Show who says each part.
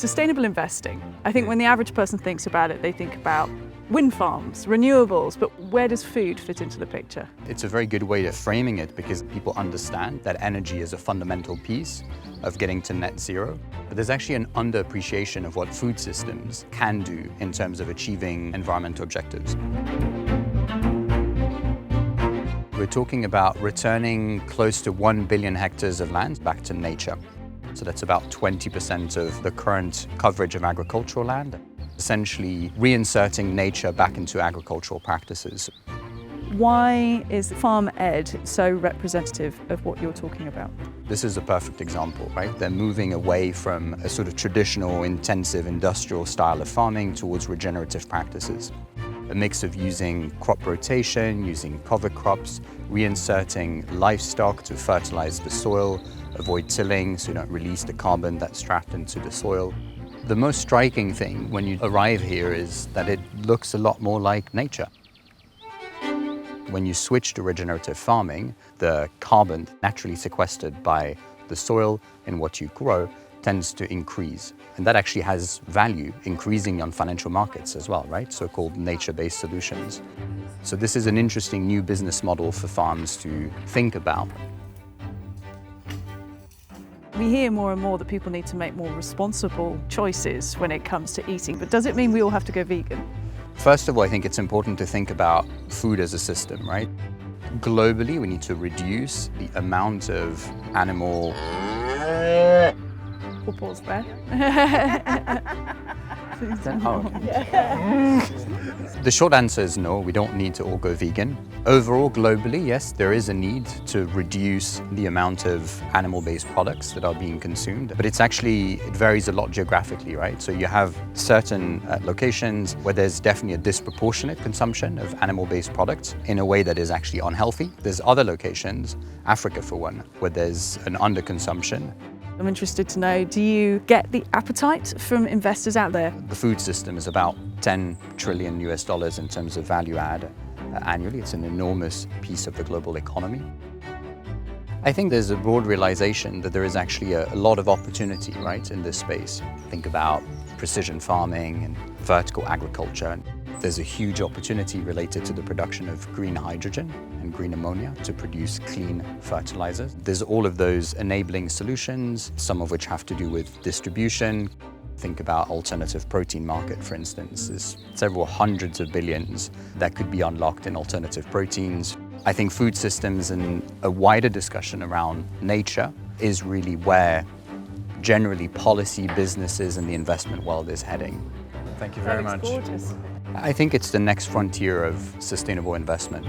Speaker 1: Sustainable investing. I think when the average person thinks about it, they think about wind farms, renewables, but where does food fit into the picture?
Speaker 2: It's a very good way of framing it because people understand that energy is a fundamental piece of getting to net zero. But there's actually an underappreciation of what food systems can do in terms of achieving environmental objectives. We're talking about returning close to 1 billion hectares of land back to nature. So that's about 20% of the current coverage of agricultural land, essentially reinserting nature back into agricultural practices.
Speaker 1: Why is Farm Ed so representative of what you're talking about?
Speaker 2: This is a perfect example, right? They're moving away from a sort of traditional, intensive, industrial style of farming towards regenerative practices. A mix of using crop rotation, using cover crops, reinserting livestock to fertilize the soil, avoid tilling so you don't release the carbon that's trapped into the soil. The most striking thing when you arrive here is that it looks a lot more like nature. When you switch to regenerative farming, the carbon naturally sequestered by the soil in what you grow tends to increase. And that actually has value, increasing on financial markets as well, right? So-called nature-based solutions. So this is an interesting new business model for farms to think about.
Speaker 1: We hear more and more that people need to make more responsible choices when it comes to eating, but does it mean we all have to go vegan?
Speaker 2: First of all, I think it's important to think about food as a system, right? Globally, we need to reduce the amount of animal...
Speaker 1: We'll pause there.
Speaker 2: Oh, okay. The short answer is no, we don't need to all go vegan. Overall, globally, yes, there is a need to reduce the amount of animal-based products that are being consumed, but it varies a lot geographically, right? So you have certain locations where there's definitely a disproportionate consumption of animal-based products in a way that is actually unhealthy. There's other locations, Africa for one, where there's an underconsumption.
Speaker 1: I'm interested to know, do you get the appetite from investors out there?
Speaker 2: The food system is about $10 trillion in terms of value add annually. It's an enormous piece of the global economy. I think there's a broad realization that there is actually a lot of opportunity, right, in this space. Think about precision farming and vertical agriculture. There's a huge opportunity related to the production of green hydrogen and green ammonia to produce clean fertilizers. There's all of those enabling solutions, some of which have to do with distribution. Think about alternative protein market, for instance. There's several hundreds of billions that could be unlocked in alternative proteins. I think food systems and a wider discussion around nature is really where generally policy, businesses, and the investment world is heading.
Speaker 3: Thank you very much.
Speaker 1: Gorgeous.
Speaker 2: I think it's the next frontier of sustainable investment.